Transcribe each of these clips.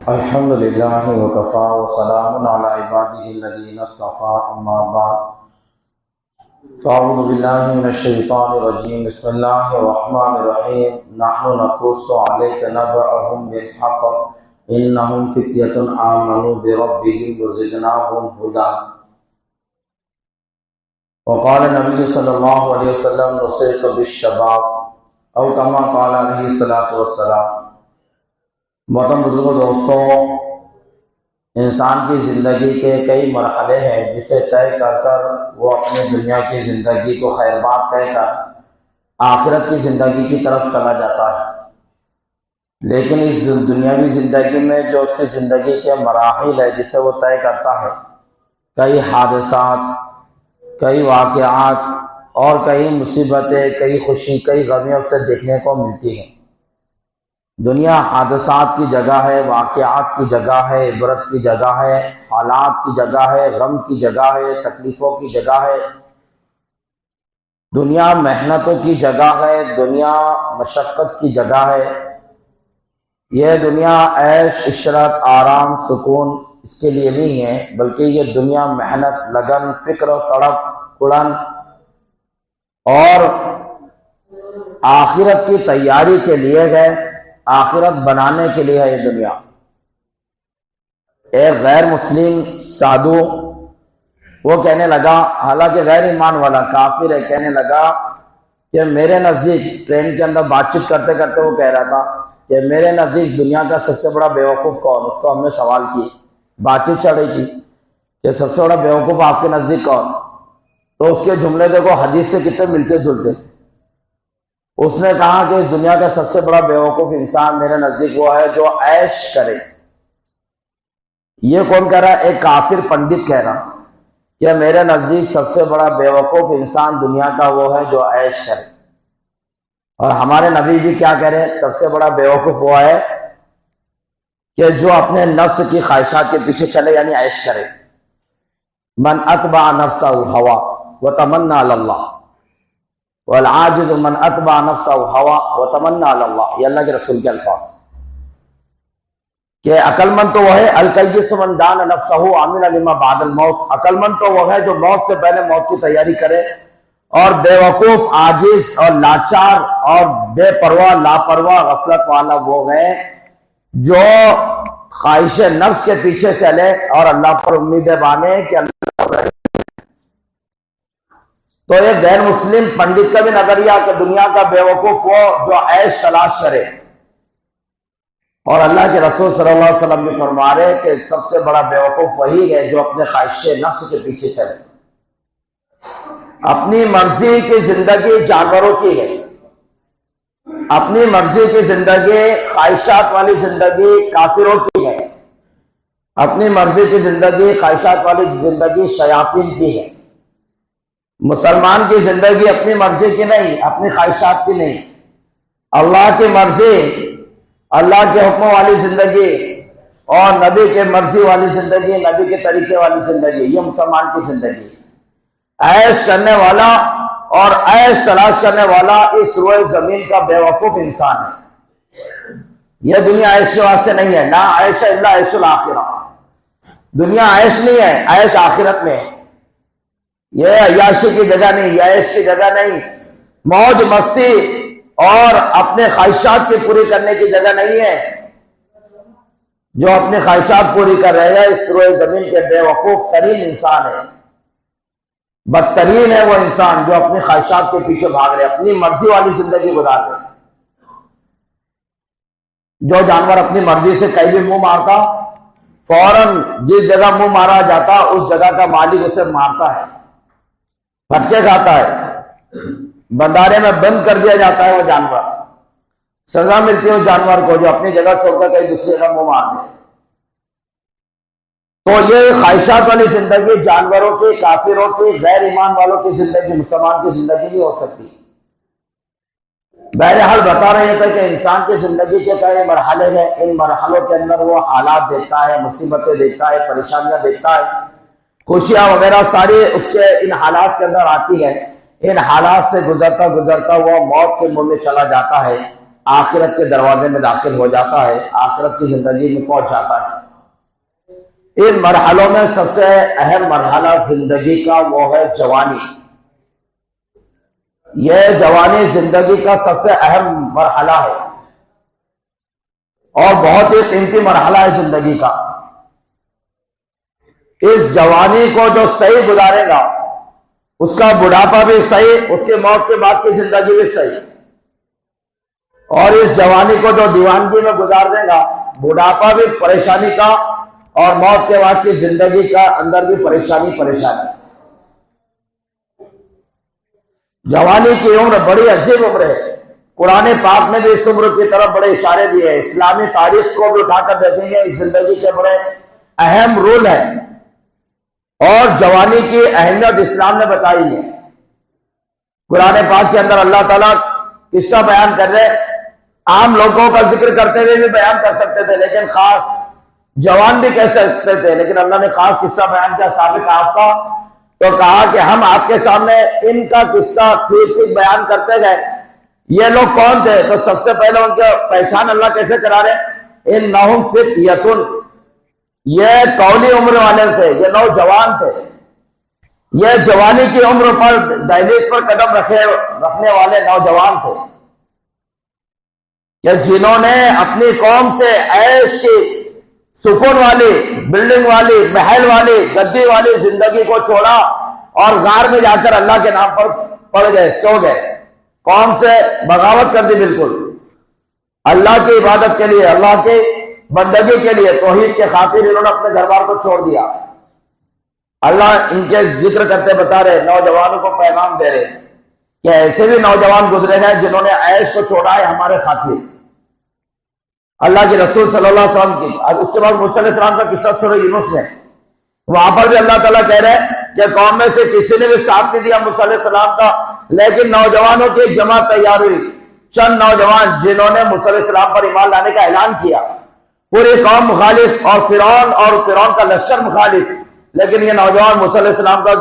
الحمد للہ وکفا وسلام علی عباده الذین اصطفى اما بعد فاعوذ باللہ من الشیطان الرجیم بسم اللہ الرحمن الرحیم نحن نقص علیک نبأهم بالحق انہم فتیۃ آمنوا بربهم وزدناهم ہدی وقال النبی صلی اللہ علیہ وسلم نصرت بالشباب او کما قال علیہ الصلوۃ والسلام۔ محترم بزرگوں دوستوں، انسان کی زندگی کے کئی مرحلے ہیں جسے طے کر کر وہ اپنی دنیا کی زندگی کو خیر بات کہہ کر آخرت کی زندگی کی طرف چلا جاتا ہے، لیکن اس دنیاوی زندگی میں جو اس کی زندگی کے مراحل ہے جسے وہ طے کرتا ہے، کئی حادثات، کئی واقعات اور کئی مصیبتیں، کئی خوشی، کئی غمیوں سے دیکھنے کو ملتی ہیں۔ دنیا حادثات کی جگہ ہے، واقعات کی جگہ ہے، عبرت کی جگہ ہے، حالات کی جگہ ہے، غم کی جگہ ہے، تکلیفوں کی جگہ ہے۔ دنیا محنتوں کی جگہ ہے، دنیا مشقت کی جگہ ہے۔ یہ دنیا عیش، عشرت، آرام، سکون اس کے لیے نہیں ہے، بلکہ یہ دنیا محنت، لگن، فکر، تڑپ، اڑن اور آخرت کی تیاری کے لیے ہے، آخرت بنانے کے لیے ہے یہ دنیا۔ ایک غیر مسلم سادھو وہ کہنے لگا، حالانکہ غیر ایمان والا کافر ہے، کہنے لگا کہ میرے نزدیک، ٹرین کے اندر بات چیت کرتے کرتے وہ کہہ رہا تھا کہ میرے نزدیک دنیا کا سب سے بڑا بیوقوف کون؟ اس کو ہم نے سوال کی، بات چیت چل رہی تھی کہ سب سے بڑا بیوقوف آپ کے نزدیک کون؟ تو اس کے جملے دیکھو حدیث سے کتنے ملتے جلتے۔ اس نے کہا کہ اس دنیا کا سب سے بڑا بیوقوف انسان میرے نزدیک وہ ہے جو عیش کرے۔ یہ کون کہہ رہا ہے؟ ایک کافر پنڈت کہہ رہا کہ میرے نزدیک سب سے بڑا بیوقوف انسان دنیا کا وہ ہے جو عیش کرے۔ اور ہمارے نبی بھی کیا کہہ رہے ہیں؟ سب سے بڑا بیوقوف وہ ہے کہ جو اپنے نفس کی خواہشات کے پیچھے چلے، یعنی عیش کرے۔ من اتبع نفسہ ہوا وتمنى علی اللہ والعاجز من اتبع نفسہ ہوا وتمنى علی اللہ، یہ اللہ کے رسول کے الفاظ کہ عقل مند تو وہ ہے الکیس من دان نفسہ عامل لما بعد الموت، عقل مند تو وہ ہے جو موت سے پہلے موت کی تیاری کرے، اور بے وقوف، عاجز اور لاچار اور بے پرواہ، لاپرواہ، غفلت والا وہ ہے جو خواہش نفس کے پیچھے چلے اور اللہ پر امیدیں باندھے کہ اللہ۔ تو ایک غیر مسلم پنڈت کا بھی نظریہ کہ دنیا کا بیوقوف وہ جو عیش تلاش کرے، اور اللہ کے رسول صلی اللہ علیہ وسلم بھی فرما رہے کہ سب سے بڑا بیوقوف وہی ہے جو اپنے خواہش نفس کے پیچھے چلے۔ اپنی مرضی کی زندگی جانوروں کی ہے، اپنی مرضی کی زندگی، خواہشات والی زندگی کافروں کی ہے، اپنی مرضی کی زندگی، خواہشات والی زندگی شیاطین کی ہے۔ مسلمان کی زندگی اپنی مرضی کی نہیں، اپنی خواہشات کی نہیں، اللہ کی مرضی، اللہ کے حکموں والی زندگی اور نبی کے مرضی والی زندگی، نبی کے طریقے والی زندگی، یہ مسلمان کی زندگی۔ عیش کرنے والا اور عیش تلاش کرنے والا اس روئے زمین کا بیوقوف انسان ہے۔ یہ دنیا عیش کے واسطے نہیں ہے، نہ عیش الا عیش الاخرہ، دنیا عیش نہیں ہے، عیش آخرت میں ہے۔ یہ عیاشی کی جگہ نہیں، یہ عیش کی جگہ نہیں، موج مستی اور اپنے خواہشات کی پوری کرنے کی جگہ نہیں ہے۔ جو اپنی خواہشات پوری کر رہے ہیں اس روئے زمین کے بیوقوف ترین انسان ہے، بدترین ہے وہ انسان جو اپنی خواہشات کے پیچھے بھاگ رہے، اپنی مرضی والی زندگی گزار رہے۔ جو جانور اپنی مرضی سے کہیں بھی منہ مارتا، فوراً جس جگہ منہ مارا جاتا اس جگہ کا مالک اسے مارتا ہے، پھٹکے کھاتا ہے، بندارے میں بند کر دیا جاتا ہے وہ جانور، سزا ملتی ہے اس جانور کو جو اپنی جگہ چھوڑ کر کہیں دوسری جگہ منہ مار دے۔ تو یہ خواہشات والی زندگی جانوروں کی، کافروں کی، غیر ایمان والوں کی زندگی، مسلمان کی زندگی نہیں ہو سکتی۔ بہرحال بتا رہے تھے کہ انسان کی زندگی کے کئی مرحلے ہیں، ان مرحلوں کے اندر وہ حالات دیکھتا ہے، مصیبتیں دیکھتا ہے، پریشانیاں دیکھتا ہے، خوشیاں وغیرہ ساری اس کے ان حالات کے اندر آتی ہے۔ ان حالات سے گزرتا گزرتا وہ موت کے منہ میں چلا جاتا ہے۔ آخرت کے دروازے میں داخل ہو جاتا ہے، آخرت کی زندگی میں پہنچ جاتا ہے۔ ان مرحلوں میں سب سے اہم مرحلہ زندگی کا وہ ہے جوانی۔ یہ جوانی زندگی کا سب سے اہم مرحلہ ہے اور بہت ہی قیمتی مرحلہ ہے زندگی کا۔ اس جوانی کو جو صحیح گزارے گا اس کا بڑھاپا بھی صحیح، اس کے موت کے بعد کی زندگی بھی صحیح، اور اس جوانی کو جو دیوانگی میں گزار دے گا، بڑھاپا بھی پریشانی کا اور موت کے بعد کی زندگی کا اندر بھی پریشانی۔ جوانی کی عمر بڑی عجیب عمر ہے۔ قرآن پاک میں بھی اس عمر کی طرف بڑے اشارے دیے ہیں، اسلامی تاریخ کو بھی اٹھا کر دیکھیں گے، اس زندگی کے بڑے اہم رول ہے اور جوانی کی اہمیت اسلام نے بتائی ہے۔ قرآن پاک کے اندر اللہ تعالیٰ قصہ بیان کر رہے، عام لوگوں کا ذکر کرتے ہوئے بھی بیان کر سکتے تھے، لیکن خاص جوان بھی کہہ سکتے تھے، لیکن اللہ نے خاص قصہ بیان کیا سابق آپ کا، تو کہا کہ ہم آپ کے سامنے ان کا قصہ ٹھیک ٹھیک بیان کرتے گئے۔ یہ لوگ کون تھے؟ تو سب سے پہلے ان کی پہچان اللہ کیسے کرا رہے؟ انہم فتیۃ، یہ قولی عمر والے تھے، یہ نوجوان تھے، یہ جوانی کی عمر پر دہلیز پر قدم رکھنے والے نوجوان تھے کہ جنہوں نے اپنی قوم سے عیش کی سکون والی، بلڈنگ والی، محل والی، گدی والی زندگی کو چھوڑا اور غار میں جا کر اللہ کے نام پر پڑ گئے، سو گئے، قوم سے بغاوت کر دی، بالکل اللہ کی عبادت کے لیے، اللہ کی بندگی کے لیے، توحید کے خاطر انہوں نے اپنے گھر بار کو چھوڑ دیا۔ اللہ ان کے ذکر کرتے بتا رہے، نوجوانوں کو پیغام دے رہے کہ ایسے بھی نوجوان گزرے ہیں جنہوں نے عیش کو چھوڑا ہے ہمارے خاطر، اللہ کے رسول صلی اللہ علیہ وسلم کی۔ اس کے بعد موسیٰ علیہ السلام کا قصہ سورہ یونس میں، وہاں پر بھی اللہ تعالیٰ کہہ رہے کہ قوم میں سے کسی نے بھی ساتھ نہیں دیا موسیٰ علیہ السلام کا، لیکن نوجوانوں کی ایک جماعت تیار ہوئی، چند نوجوان جنہوں نے موسیٰ علیہ السلام پر ایمان لانے کا اعلان کیا۔ پوری قوم مخالف اور فرعون کا لشکر مخالف، لیکن یہ نوجوان موسیٰ علیہ السلام کا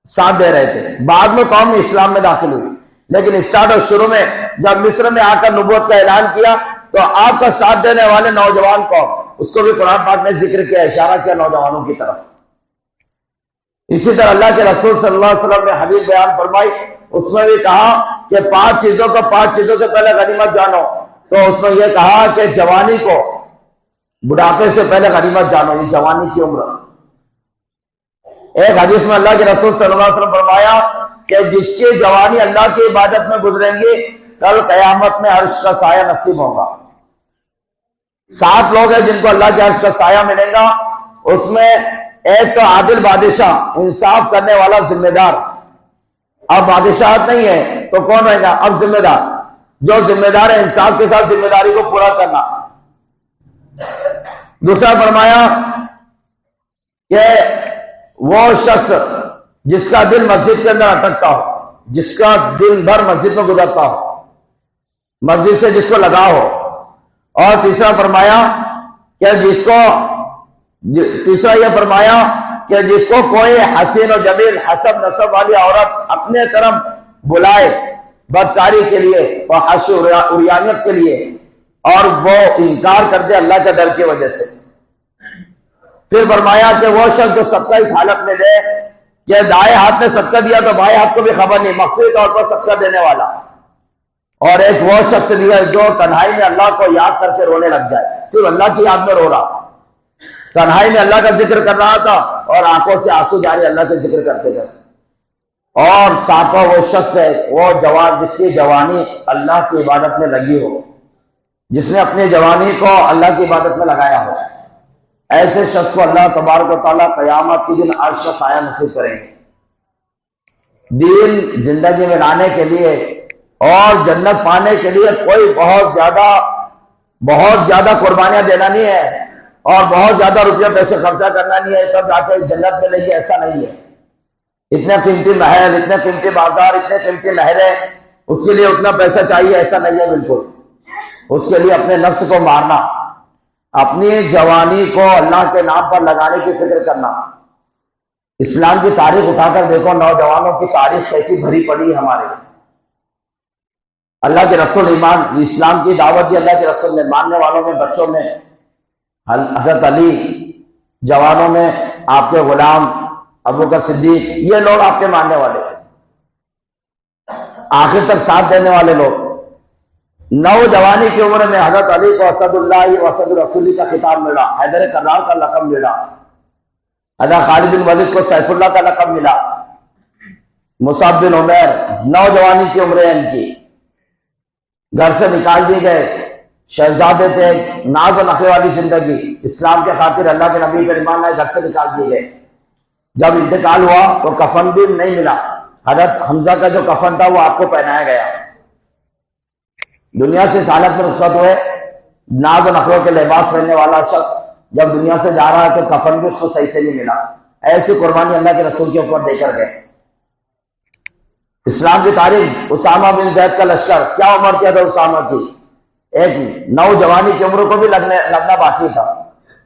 ساتھ دے رہے تھے۔ بعد میں قوم اسلام میں داخل ہوئی، لیکن اسٹارٹ اور شروع میں جب مصر میں آ کر نبوت کا اعلان کیا تو آپ کا ساتھ دینے والے نوجوان قوم، اس کو بھی قرآن پاک نے ذکر کیا، اشارہ کیا نوجوانوں کی طرف۔ اسی طرح اللہ کے رسول صلی اللہ علیہ وسلم نے حدیث بیان فرمائی، اس میں بھی کہا کہ 5 چیزوں سے پہلے غنیمت جانو، تو اس میں یہ کہا کہ جوانی کو بڑھاپے سے پہلے غنیمت جانو، یہ جوانی کی عمر۔ ایک حدیث میں اللہ کے رسول صلی اللہ علیہ وسلم فرمایا کہ جس کی جوانی اللہ کی عبادت میں گزریں گی، کل قیامت میں عرش کا سایہ نصیب ہوگا۔ 7 لوگ ہیں جن کو اللہ کے عرش کا سایہ ملے گا، اس میں ایک تو عادل بادشاہ، انصاف کرنے والا ذمہ دار۔ اب بادشاہت نہیں ہے تو کون رہے گا؟ اب ذمہ دار، جو ذمہ دار ہے انصاف کے ساتھ ذمہ داری کو پورا کرنا۔ دوسرا فرمایا کہ وہ شخص جس کا دل مسجد کے اندر اٹکتا ہو، جس کا دل بھر مسجد میں گزرتا ہو، مسجد سے جس کو لگا ہو۔ اور تیسرا یہ فرمایا کہ جس کو کوئی حسین و جمیل، حسب نسب والی عورت اپنے طرف بلائے بدکاری کے لیے، فحش و عریانیت کے لیے، اور وہ انکار کر دے اللہ کے ڈر کی وجہ سے۔ پھر فرمایا کہ وہ شخص جو صدقہ اس حالت میں دے کہ دائیں ہاتھ نے صدقہ دیا تو بائیں ہاتھ کو بھی خبر نہیں، مخفی طور پر صدقہ دینے والا۔ اور ایک وہ شخص دیا جو تنہائی میں اللہ کو یاد کر کے رونے لگ جائے، صرف اللہ کی یاد میں رو رہا، تنہائی میں اللہ کا ذکر کر رہا تھا اور آنکھوں سے آنسو جاری اللہ کا ذکر کرتے گئے۔ اور ساتواں وہ شخص ہے، وہ جوان جس کی جوانی اللہ کی عبادت میں لگی ہو، جس نے اپنی جوانی کو اللہ کی عبادت میں لگایا ہو، ایسے شخص کو اللہ تبارک و تعالیٰ قیامت کے دن عرش کا سایہ نصیب کریں گے۔ دین زندگی میں لانے کے لیے اور جنت پانے کے لیے کوئی بہت زیادہ قربانیاں دینا نہیں ہے اور بہت زیادہ روپیہ پیسے خرچہ کرنا نہیں ہے تب جا کے جنت میں لیں گے، ایسا نہیں ہے۔ اتنے قیمتی محل، اتنے قیمتی بازار، اتنے قیمتی نہریں، اس کے لیے اتنا پیسہ چاہیے، ایسا نہیں ہے بالکل۔ اس کے لیے اپنے نفس کو مارنا، اپنی جوانی کو اللہ کے نام پر لگانے کی فکر کرنا۔ اسلام کی تاریخ اٹھا کر دیکھو، نوجوانوں کی تاریخ کیسی بھری پڑی ہے ہمارے۔ اللہ کے رسول ایمان اسلام کی دعوت دی اللہ کے رسول نے، ماننے والوں میں بچوں میں حضرت علی، جوانوں میں آپ کے غلام ابوبکر صدیق، یہ لوگ آپ کے ماننے والے، آخر تک ساتھ دینے والے لوگ۔ نوجوانی کی عمر میں حضرت علی کو اسد اللہ و اسد رسولی کا خطاب ملا، حیدر کرار کا لقب ملا، حضرت خالد بن ولید کو سیف اللہ کا لقب ملا، مصعب بن عمیر نوجوانی کی عمر ہے ان کی، گھر سے نکال دیے گئے، شہزادے تھے، ناز و نخوے والی زندگی، اسلام کے خاطر اللہ کے نبی پر ایمان لائے، گھر سے نکال دیے گئے۔ جب انتقال ہوا تو کفن بھی نہیں ملا، حضرت حمزہ کا جو کفن تھا وہ آپ کو پہنایا گیا۔ دنیا سے اس حالت میں رخصت ہوئے، ناز و نخوے کے لباس پہننے والا شخص جب دنیا سے جا رہا ہے تو کفن بھی اس کو صحیح سے نہیں ملا۔ ایسی قربانی اللہ کے رسول کے اوپر دے کر گئے۔ اسلام کی تاریخ، اسامہ بن زید کا لشکر، کیا عمر کیا تھا اسامہ کی؟ ایک نوجوانی کی عمر کو بھی لگنا باقی تھا۔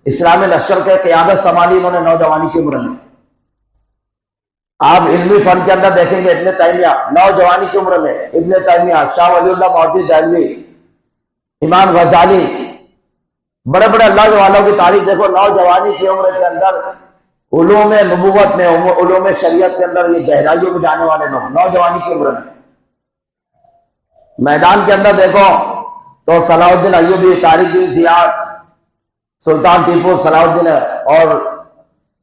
اسلامی لشکر کے قیادت سنبھالی انہوں نے نوجوانی کی عمر میں۔ آپ علمی فن کے اندر دیکھیں گے ابن تیمیہ نوجوانی کی عمر میں، ابن تیمیہ، شاہ ولی اللہ مودودی دہلوی، امام غزالی، بڑے بڑے اللہ والوں کی تاریخ دیکھو، نوجوانی کی عمر کے اندر علوم نبوت میں، علوم شریعت کے اندر یہ گہرائیوں میں جانے والے لوگ نوجوانی کی عمر میں۔ میدان کے اندر دیکھو تو صلاح الدین ایوبی، طارق بن زیاد، سلطان ٹیپو، صلاح الدین اور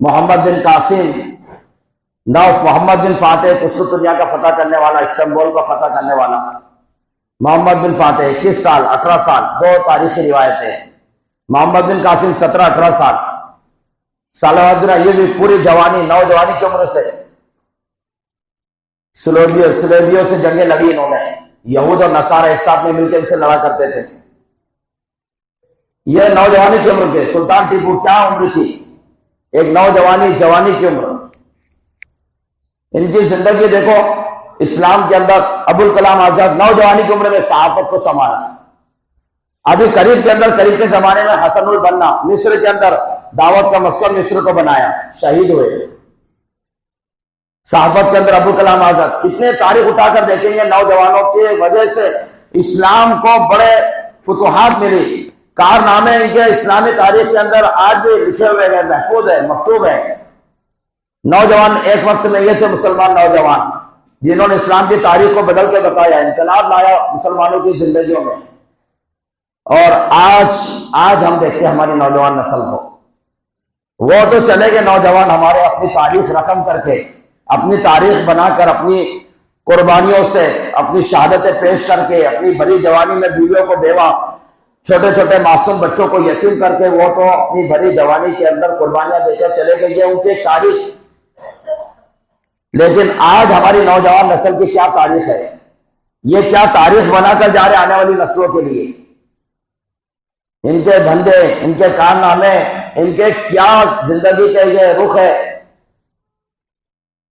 محمد بن قاسم، محمد بن فاتح قسط دنیا کا فتح کرنے والا، استنبول کا فتح کرنے والا محمد بن فاتح 21 سال 18 سال، دو تاریخی روایتیں۔ محمد بن قاسم 17-18 سال، صلاح الدین ایوبی پوری جوانی، نوجوانی کی عمر سے سلیبیوں سے جنگیں لڑی انہوں نے، یہود اور نصارہ ایک ساتھ میں مل کے ان سے لڑا کرتے تھے۔ یہ نوجوانی کی عمر کے۔ سلطان ٹیپو کیا عمر تھی؟ ایک نوجوانی جوانی کی عمر۔ ان کی زندگی دیکھو، اسلام کے اندر ابوالکلام آزاد نوجوانی کی عمر میں صحافت کو سنبھالا۔ ابھی قریب کے زمانے میں حسن البنا مصر کے اندر دعوت کا مسکن مصر کو بنایا، شہید ہوئے۔ صحافت کے اندر ابوالکلام آزاد، کتنے تاریخ اٹھا کر دیکھیں گے، نوجوانوں کی وجہ سے اسلام کو بڑے فتوحات ملی، کارنامے ان کے اسلامی تاریخ کے اندر آج بھی لکھے ہوئے ہیں، محفوظ ہے، مکتوب ہے۔ نوجوان ایک وقت میں یہ تھے مسلمان نوجوان جنہوں نے اسلام کی تاریخ کو بدل کے بتایا، انقلاب لایا مسلمانوں کی زندگیوں میں۔ اور آج ہم دیکھتے ہیں ہماری نوجوان نسل کو، وہ تو چلے گئے نوجوان ہمارے اپنی تاریخ رقم کر کے، اپنی تاریخ بنا کر، اپنی قربانیوں سے اپنی شہادتیں پیش کر کے، اپنی بڑی جوانی میں بیویوں کو بیوہ، چھوٹے چھوٹے معصوم بچوں کو یتیم کر کے، وہ تو اپنی بڑی جوانی کے اندر قربانیاں دے کر چلے گئے، یہ ان کی ایک تاریخ۔ لیکن آج ہماری نوجوان نسل کی کیا تاریخ ہے؟ یہ کیا تاریخ بنا کر جا رہے آنے والی نسلوں کے لیے؟ ان کے دھندے، ان کے کارنامے، ان کے کیا زندگی کے یہ رخ ہے۔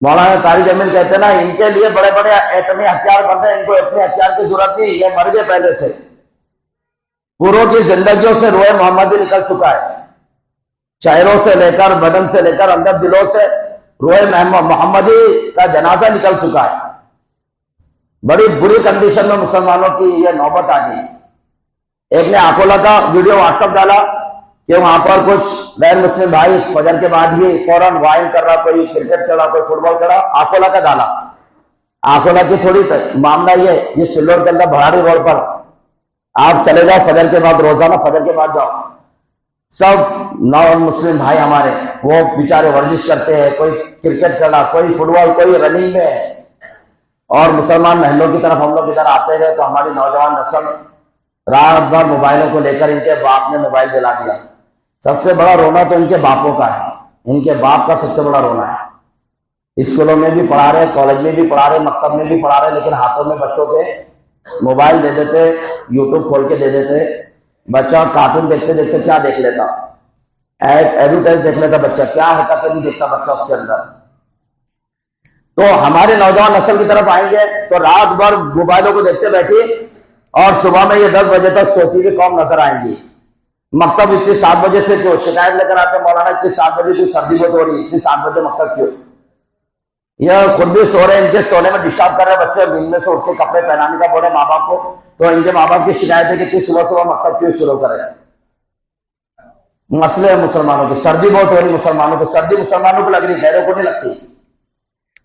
مولانا طارق جمیل کہتے ہیں نا، ان کے لیے بڑے بڑے ایٹمی ہتھیار بن رہے ہیں، ان کو ایٹمی ہتھیار کی ضرورت نہیں، یہ مر گئے پہلے سے۔ پوروں کی زندگیوں سے روح محمدی نکل چکا ہے، چہروں سے لے کر، بدن سے لے کر، اندر دلوں سے روح محمدی کا جنازہ نکل چکا ہے۔ بڑی بری کنڈیشن میں مسلمانوں کی یہ نوبت آ گئی۔ ایک نے آکولہ کا ویڈیو واٹس ایپ ڈالا کہ وہاں پر کچھ غیر مسلم بھائی فجر کے بعد ہی فوراً وائن کر رہا، کوئی کرکٹ کھیل رہا، کوئی فٹ بال کھیل رہا، آکولہ کا ڈالا۔ آکولہ کی تھوڑی معاملہ یہ سلور کے اندر بھراری روڈ پر آپ چلے جاؤ فجر کے بعد، روزانہ فجر کے بعد جاؤ، سب نان مسلم بھائی ہمارے وہ بیچارے ورزش کرتے ہیں، کوئی کرکٹ کھیلا، کوئی فٹ بال، کوئی رننگ میں ہے، اور مسلمان محلوں کی طرف ہم لوگ ادھر آتے گئے تو ہماری نوجوان نسل رات بھر موبائلوں کو لے کر ان کے باپ نے موبائل دلا دیا۔ سب سے بڑا رونا تو ان کے باپوں کا ہے، ان کے باپ کا سب سے بڑا رونا ہے۔ اسکولوں میں بھی پڑھا رہے، کالج میں بھی پڑھا رہے، مکتب میں بھی پڑھا رہے، لیکن ہاتھوں میں بچوں کے موبائل دے دیتے، یوٹیوب کھول کے دے دیتے۔ بچہ کارٹون دیکھتے دیکھتے کیا دیکھ لیتا، ایڈورٹائز دیکھ لیتا بچہ، کیا حرکتیں نہیں دیکھتا بچہ اس کے اندر۔ تو ہمارے نوجوان نسل کی طرف آئیں گے تو رات بھر موبائلوں کو دیکھتے بیٹھی، اور صبح میں یہ 10 بجے تک سوتی ہوئی قوم نظر آئیں گی۔ مکتب اتنی 7 بجے سے کیوں؟ شکایت لے کر آتے مولانا اتنی 7 بجے کیوں، سردی بہت ہو رہی، اتنی 7 بجے مکتب کیوں؟ یہ خود بھی سو رہے ہیں، ان کے سونے میں ڈسٹرب کر رہے ہیں بچے، دن میں سے اٹھ کے کپڑے پہنانے کا بولے ماں باپ کو، تو ان کے ماں باپ کی شکایت ہے کہ صبح صبح مکتب کیوں شروع کرے۔ مسئلے ہیں مسلمانوں کی، سردی بہت ہو رہی مسلمانوں کو، سردی مسلمانوں کو لگ رہی، غیروں کو نہیں لگتی۔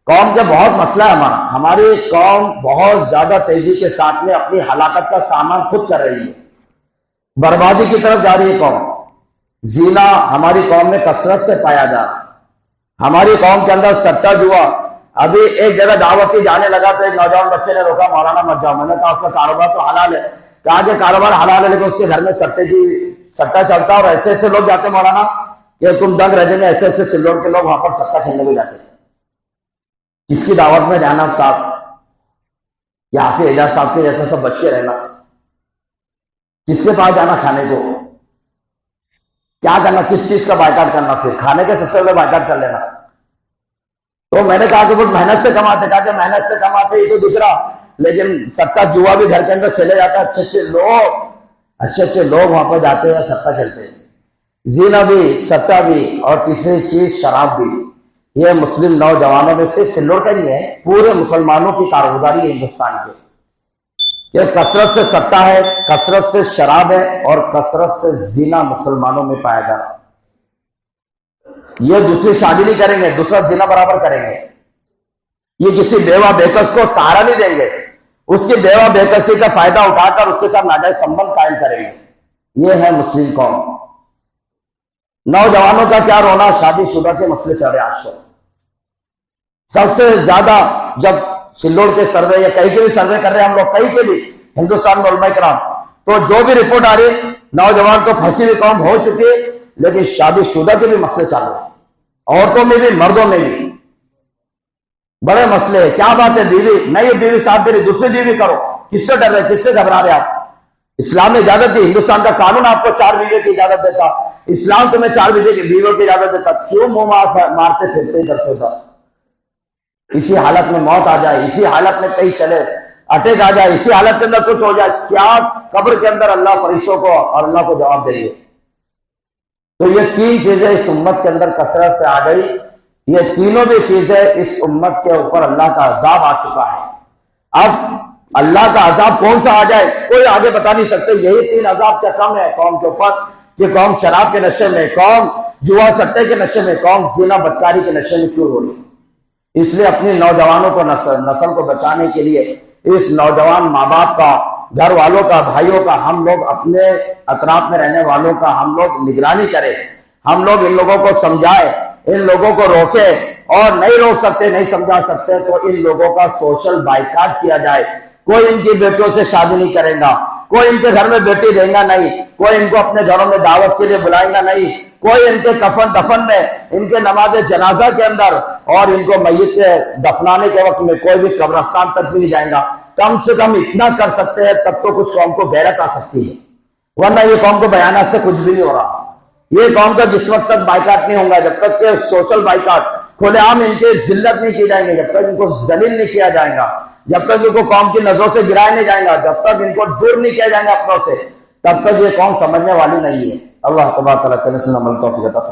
قوم کا بہت مسئلہ ہے ہماری قوم بہت زیادہ تیزی کے ساتھ میں اپنی ہلاکت کا سامان خود کر رہی ہے، بربادی کی طرف جا رہی ہے قوم۔ زینا ہماری قوم میں کثرت سے پایا جا رہا، ہماری قوم کے اندر سٹا جوا۔ ابھی ایک جگہ دعوتی جانے لگا تو ایک نوجوان بچے نے روکا، مولانا مت جاؤ۔ میں نے کہا اس کا کاروبار تو حلال ہے، کہا کہ کاروبار حلال ہے لیکن اس کے گھر میں سٹا چلتا اور ایسے ایسے لوگ جاتے مولانا کہ تم دنگ رہ جائیں گے، ایسے ایسے سلوڑ کے لوگ وہاں پر سٹا کھیلنے بھی جاتے۔ کس کی دعوت میں جانا صاحب، یا حافظ اعجاز صاحب کے جیسا سب بچ کے رہنا، کس کے پاس جانا کھانے کو، کیا کرنا، کس چیز کا بائیکاٹ کرنا، پھر کھانے کے سب سے پہلے بائیکاٹ کر لینا۔ تو میں نے کہا کہ وہ محنت سے کماتے، کہا کہ محنت سے کماتے ہی تو دکھ رہا، لیکن سٹا جوا بھی گھر کے اندر کھیلے جاتا ہے، اچھے اچھے لوگ وہاں پر جاتے ہیں سٹا کھیلتے ہیں۔ زینا بھی، سٹا بھی، اور تیسری چیز شراب بھی۔ یہ مسلم نوجوانوں میں صرف سلوڑ کا نہیں ہے، پورے مسلمانوں کی کارگزاری ہے ہندوستان کے، کہ کثرت سے سٹا ہے، کثرت سے شراب ہے، اور کثرت سے زنا مسلمانوں میں پایا جا رہا۔ یہ دوسری شادی نہیں کریں گے، دوسرا زنا برابر کریں گے، یہ کسی بیوہ بیکس کو سہارا نہیں دیں گے، اس کی بیوہ بیکسی کا فائدہ اٹھا کر اس کے ساتھ ناجائز سنبندھ قائم کریں گے۔ یہ ہے مسلم قوم۔ نوجوانوں کا کیا رونا، شادی شدہ کے مسئلے چل رہے آج کل۔ سب سے زیادہ جب سلوڑ کے سروے یا کہیں کے بھی سروے کر رہے ہیں ہم لوگ، کہیں کے بھی ہندوستان میں علماء کرام، تو جو بھی رپورٹ آ رہی، نوجوان تو پھنسی ہوئی قوم ہو چکی ہے، لیکن شادی شدہ کے بھی مسئلے چل رہے ہیں، عورتوں میں بھی مردوں میں بھی بڑے مسئلے ہیں۔ کیا بات ہے، بیوی نہیں، بیوی ساتھ دے رہی، دوسری بیوی کرو، کس سے ڈر رہے، کس سے گھبرا رہے آپ؟ اسلام نے اجازت دی، ہندوستان کا قانون آپ کو 4 بیوی کی اجازت دیتا، اسلام تمہیں 4 بیویوں کی اجازت دیتا، کیوں منہ مارتے پھرتے ادھر سے ادھر؟ اسی حالت میں موت آ جائے، اسی حالت میں کہیں چلے اٹیک آ جائے، اسی حالت کے اندر کچھ ہو جائے، کیا قبر کے اندر اللہ فرشتوں کو اور اللہ کو جواب دیں گے؟ تو یہ 3 چیزیں اس امت کے اندر کثرت سے آ گئی، یہ تینوں بھی چیزیں اس امت کے اوپر اللہ کا عذاب آ چکا ہے۔ اب اللہ کا عذاب کون سا آ جائے کوئی آگے بتا نہیں سکتے، یہی 3 عذاب کیا کم ہے قوم کے اوپر، کہ قوم شراب کے نشے میں، قوم جوا سٹے کے نشے میں، قوم زنا بدکاری کے نشے میں چور ہو رہی۔ اس لیے اپنی نوجوانوں کو نسل کو بچانے کے لیے اس نوجوان ماں باپ کا، گھر والوں کا، بھائیوں کا، ہم لوگ اپنے اطراف میں رہنے والوں کا ہم لوگ نگرانی کریں، ہم لوگ ان لوگوں کو سمجھائیں، ان لوگوں کو روکے، اور نہیں روک سکتے، نہیں سمجھا سکتے تو ان لوگوں کا سوشل بائیکاٹ کیا جائے۔ کوئی ان کی بیٹیوں سے شادی نہیں کرے گا، کوئی ان کے گھر میں بیٹی دے گا نہیں، کوئی ان کو اپنے گھروں میں دعوت کے لیے بلائے گا نہیں، کوئی ان کے کفن دفن میں، ان کے نماز جنازہ کے اندر اور ان کو میت کے دفنانے کے وقت میں کوئی بھی قبرستان تک بھی نہیں جائے گا۔ کم سے کم اتنا کر سکتے ہیں، تب تو کچھ قوم کو غیرت آ سکتی ہے، ورنہ یہ قوم کو بیانات سے کچھ بھی نہیں ہو رہا۔ یہ قوم کا جس وقت تک بائیکاٹ نہیں ہوگا، جب تک کہ سوشل بائیکاٹ کھلے عام ان کے ذلت نہیں کی جائیں گے، جب تک ان کو ذلیل نہیں کیا جائے گا، جب تک ان کو قوم کی نظروں سے گرایا نہیں جائے گا، جب تک ان کو دور نہیں کیا جائے گا اپنوں سے، تب تک یہ قوم سمجھنے والی نہیں ہے۔ اللہ تبارک و تعالیٰ سے عمل توفیق عطا فرمائے۔